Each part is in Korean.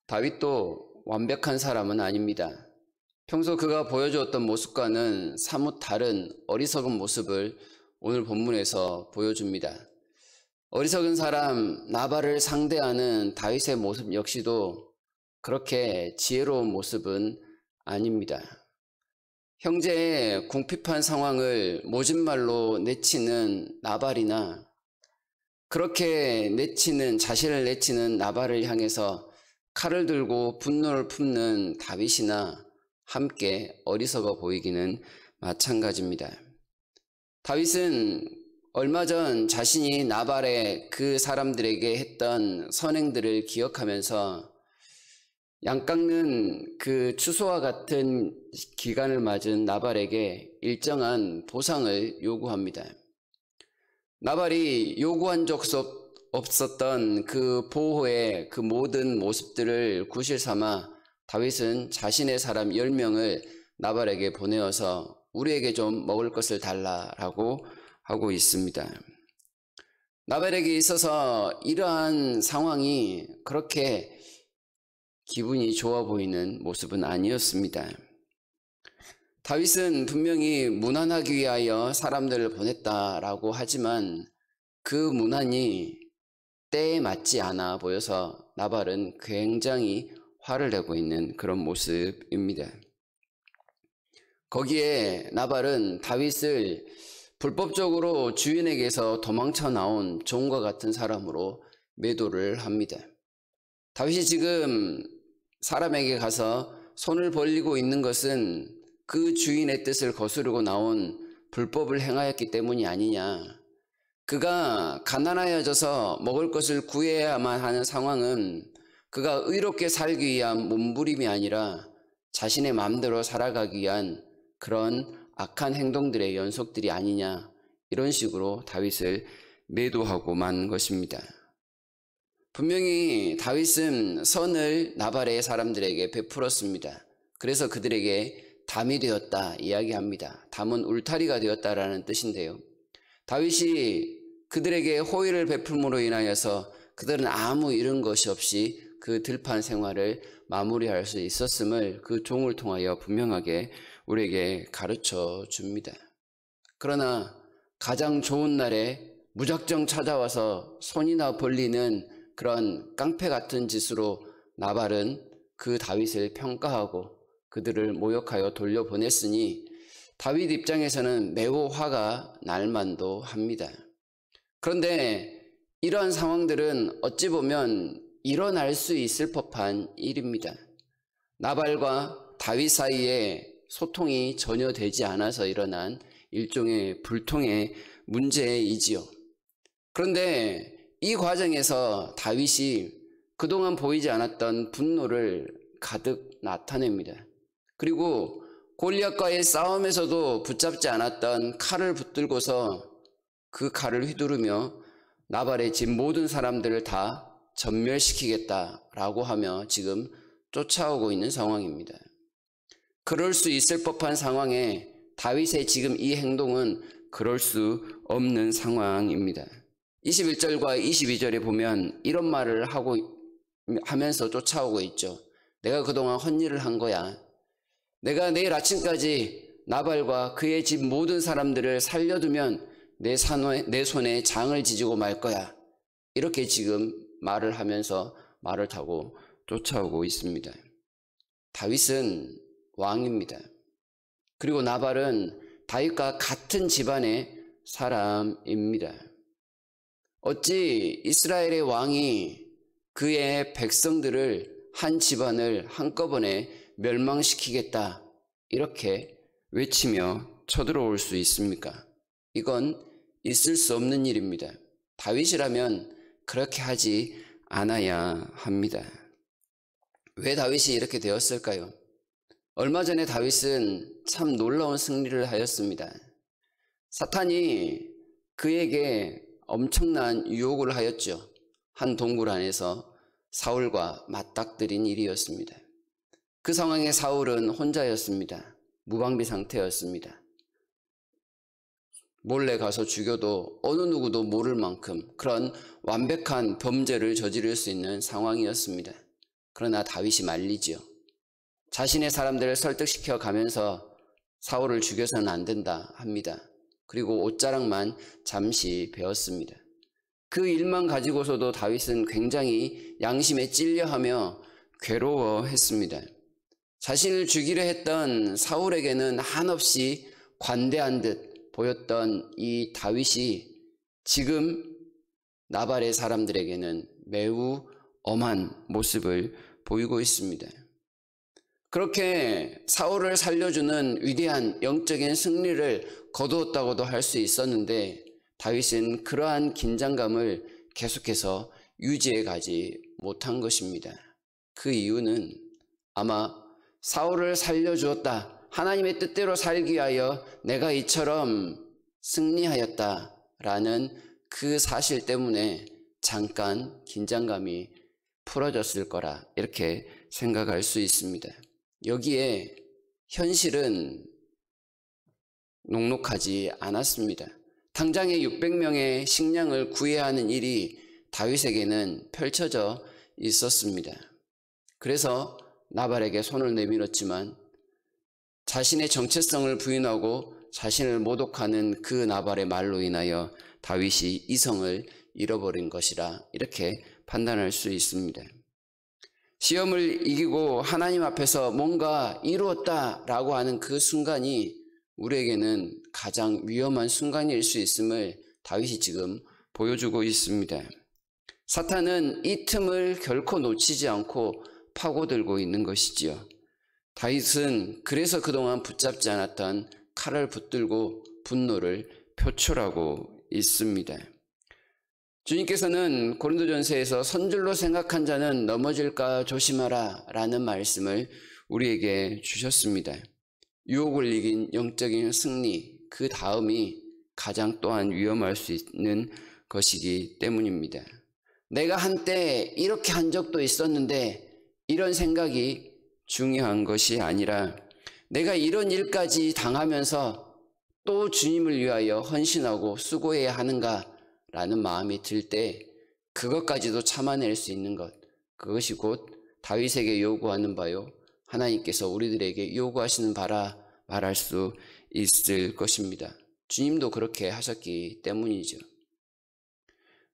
다윗도 완벽한 사람은 아닙니다. 평소 그가 보여주었던 모습과는 사뭇 다른 어리석은 모습을 오늘 본문에서 보여줍니다. 어리석은 사람 나발을 상대하는 다윗의 모습 역시도 그렇게 지혜로운 모습은 아닙니다. 형제의 궁핍한 상황을 모진 말로 내치는 나발이나 그렇게 자신을 내치는 나발을 향해서 칼을 들고 분노를 품는 다윗이나 함께 어리석어 보이기는 마찬가지입니다. 다윗은 얼마 전 자신이 나발의 그 사람들에게 했던 선행들을 기억하면서 양 깎는 그 추수와 같은 기간을 맞은 나발에게 일정한 보상을 요구합니다. 나발이 요구한 적 없었던 그 보호의 그 모든 모습들을 구실 삼아 다윗은 자신의 사람 10명을 나발에게 보내어서 우리에게 좀 먹을 것을 달라라고 하고 있습니다. 나발에게 있어서 이러한 상황이 그렇게 기분이 좋아 보이는 모습은 아니었습니다. 다윗은 분명히 문안하기 위하여 사람들을 보냈다라고 하지만 그 문안이 때에 맞지 않아 보여서 나발은 굉장히 화를 내고 있는 그런 모습입니다. 거기에 나발은 다윗을 불법적으로 주인에게서 도망쳐 나온 종과 같은 사람으로 매도를 합니다. 다윗이 지금 사람에게 가서 손을 벌리고 있는 것은 그 주인의 뜻을 거스르고 나온 불법을 행하였기 때문이 아니냐. 그가 가난하여져서 먹을 것을 구해야만 하는 상황은 그가 의롭게 살기 위한 몸부림이 아니라 자신의 마음대로 살아가기 위한 그런 악한 행동들의 연속들이 아니냐. 이런 식으로 다윗을 매도하고 만 것입니다. 분명히 다윗은 선을 나발의 사람들에게 베풀었습니다. 그래서 그들에게 담이 되었다 이야기합니다. 담은 울타리가 되었다라는 뜻인데요. 다윗이 그들에게 호의를 베풀므로 인하여서 그들은 아무 잃은 것이 없이 그 들판 생활을 마무리할 수 있었음을 그 종을 통하여 분명하게 우리에게 가르쳐 줍니다. 그러나 가장 좋은 날에 무작정 찾아와서 손이나 벌리는 그런 깡패 같은 짓으로 나발은 그 다윗을 평가하고 그들을 모욕하여 돌려보냈으니 다윗 입장에서는 매우 화가 날 만도 합니다. 그런데 이러한 상황들은 어찌 보면 일어날 수 있을 법한 일입니다. 나발과 다윗 사이에 소통이 전혀 되지 않아서 일어난 일종의 불통의 문제이지요. 그런데 이 과정에서 다윗이 그동안 보이지 않았던 분노를 가득 나타냅니다. 그리고 골리앗과의 싸움에서도 붙잡지 않았던 칼을 붙들고서 그 칼을 휘두르며 나발의 집 모든 사람들을 다 전멸시키겠다라고 하며 지금 쫓아오고 있는 상황입니다. 그럴 수 있을 법한 상황에 다윗의 지금 이 행동은 그럴 수 없는 상황입니다. 21절과 22절에 보면 이런 말을 하면서 쫓아오고 있죠. 내가 그동안 헛일을 한 거야. 내가 내일 아침까지 나발과 그의 집 모든 사람들을 살려두면 내 손에 장을 지지고 말 거야. 이렇게 지금 말을 하면서 말을 타고 쫓아오고 있습니다. 다윗은 왕입니다. 그리고 나발은 다윗과 같은 집안의 사람입니다. 어찌 이스라엘의 왕이 그의 백성들을 한 집안을 한꺼번에 멸망시키겠다 이렇게 외치며 쳐들어올 수 있습니까? 이건 있을 수 없는 일입니다. 다윗이라면 그렇게 하지 않아야 합니다. 왜 다윗이 이렇게 되었을까요? 얼마 전에 다윗은 참 놀라운 승리를 하였습니다. 사탄이 그에게 엄청난 유혹을 하였죠. 한 동굴 안에서 사울과 맞닥뜨린 일이었습니다. 그 상황에 사울은 혼자였습니다. 무방비 상태였습니다. 몰래 가서 죽여도 어느 누구도 모를 만큼 그런 완벽한 범죄를 저지를 수 있는 상황이었습니다. 그러나 다윗이 말리지요. 자신의 사람들을 설득시켜 가면서 사울을 죽여서는 안 된다 합니다. 그리고 옷자락만 잠시 베었습니다. 그 일만 가지고서도 다윗은 굉장히 양심에 찔려하며 괴로워했습니다. 자신을 죽이려 했던 사울에게는 한없이 관대한 듯 보였던 이 다윗이 지금 나발의 사람들에게는 매우 엄한 모습을 보이고 있습니다. 그렇게 사울을 살려주는 위대한 영적인 승리를 거두었다고도 할 수 있었는데 다윗은 그러한 긴장감을 계속해서 유지해 가지 못한 것입니다. 그 이유는 아마 사울을 살려주었다, 하나님의 뜻대로 살기 위하여 내가 이처럼 승리하였다라는 그 사실 때문에 잠깐 긴장감이 풀어졌을 거라 이렇게 생각할 수 있습니다. 여기에 현실은 녹록하지 않았습니다. 당장에 600명의 식량을 구해야 하는 일이 다윗에게는 펼쳐져 있었습니다. 그래서 나발에게 손을 내밀었지만 자신의 정체성을 부인하고 자신을 모독하는 그 나발의 말로 인하여 다윗이 이성을 잃어버린 것이라 이렇게 판단할 수 있습니다. 시험을 이기고 하나님 앞에서 뭔가 이루었다라고 하는 그 순간이 우리에게는 가장 위험한 순간일 수 있음을 다윗이 지금 보여주고 있습니다. 사탄은 이 틈을 결코 놓치지 않고 파고들고 있는 것이지요. 다윗은 그래서 그동안 붙잡지 않았던 칼을 붙들고 분노를 표출하고 있습니다. 주님께서는 고린도전서에서 선줄로 생각한 자는 넘어질까 조심하라 라는 말씀을 우리에게 주셨습니다. 유혹을 이긴 영적인 승리, 그 다음이 가장 또한 위험할 수 있는 것이기 때문입니다. 내가 한때 이렇게 한 적도 있었는데 이런 생각이 중요한 것이 아니라 내가 이런 일까지 당하면서 또 주님을 위하여 헌신하고 수고해야 하는가 라는 마음이 들 때 그것까지도 참아낼 수 있는 것, 그것이 곧 다윗에게 요구하는 바요 하나님께서 우리들에게 요구하시는 바라 말할 수 있을 것입니다. 주님도 그렇게 하셨기 때문이죠.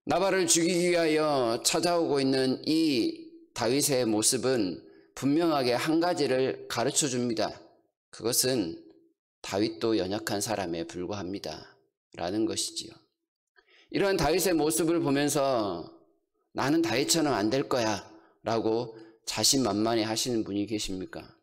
나발을 죽이기 위하여 찾아오고 있는 이 다윗의 모습은 분명하게 한 가지를 가르쳐 줍니다. 그것은 다윗도 연약한 사람에 불과합니다 라는 것이지요. 이러한 다윗의 모습을 보면서 나는 다윗처럼 안 될 거야 라고 자신만만해 하시는 분이 계십니까?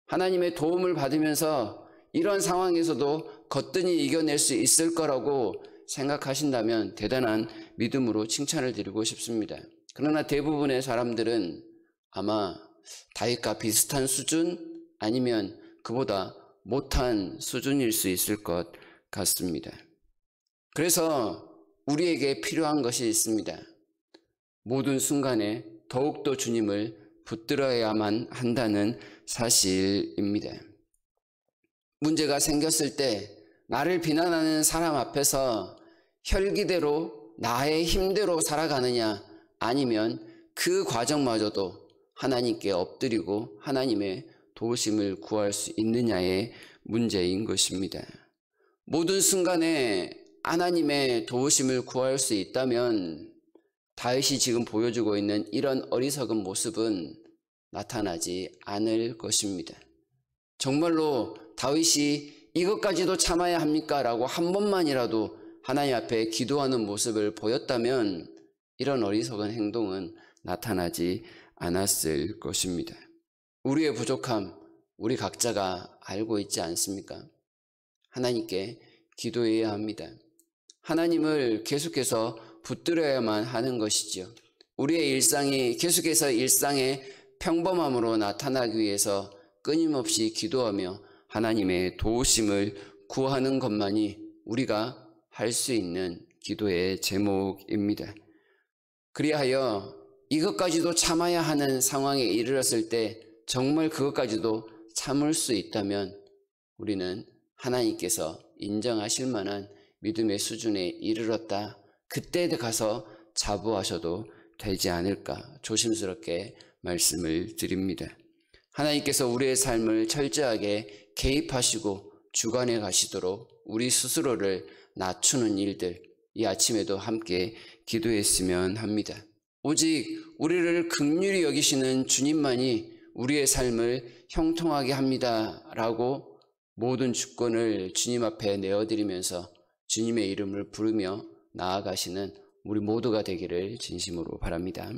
하나님의 도움을 받으면서 이런 상황에서도 거뜬히 이겨낼 수 있을 거라고 생각하신다면 대단한 믿음으로 칭찬을 드리고 싶습니다. 그러나 대부분의 사람들은 아마 다윗과 비슷한 수준 아니면 그보다 못한 수준일 수 있을 것 같습니다. 그래서 우리에게 필요한 것이 있습니다. 모든 순간에 더욱더 주님을 붙들어야만 한다는 사실입니다. 문제가 생겼을 때 나를 비난하는 사람 앞에서 혈기대로 나의 힘대로 살아가느냐 아니면 그 과정마저도 하나님께 엎드리고 하나님의 도우심을 구할 수 있느냐의 문제인 것입니다. 모든 순간에 하나님의 도우심을 구할 수 있다면 다윗이 지금 보여주고 있는 이런 어리석은 모습은 나타나지 않을 것입니다. 정말로 다윗이 이것까지도 참아야 합니까? 라고 한 번만이라도 하나님 앞에 기도하는 모습을 보였다면 이런 어리석은 행동은 나타나지 않았을 것입니다. 우리의 부족함, 우리 각자가 알고 있지 않습니까? 하나님께 기도해야 합니다. 하나님을 계속해서 붙들어야만 하는 것이죠. 우리의 일상이 계속해서 일상의 평범함으로 나타나기 위해서 끊임없이 기도하며 하나님의 도우심을 구하는 것만이 우리가 할 수 있는 기도의 제목입니다. 그리하여 이것까지도 참아야 하는 상황에 이르렀을 때 정말 그것까지도 참을 수 있다면 우리는 하나님께서 인정하실 만한 믿음의 수준에 이르렀다. 그때 가서 자부하셔도 되지 않을까 조심스럽게 말씀을 드립니다. 하나님께서 우리의 삶을 철저하게 개입하시고 주관해 가시도록 우리 스스로를 낮추는 일들, 이 아침에도 함께 기도했으면 합니다. 오직 우리를 긍휼히 여기시는 주님만이 우리의 삶을 형통하게 합니다라고 모든 주권을 주님 앞에 내어드리면서 주님의 이름을 부르며 나아가시는 우리 모두가 되기를 진심으로 바랍니다.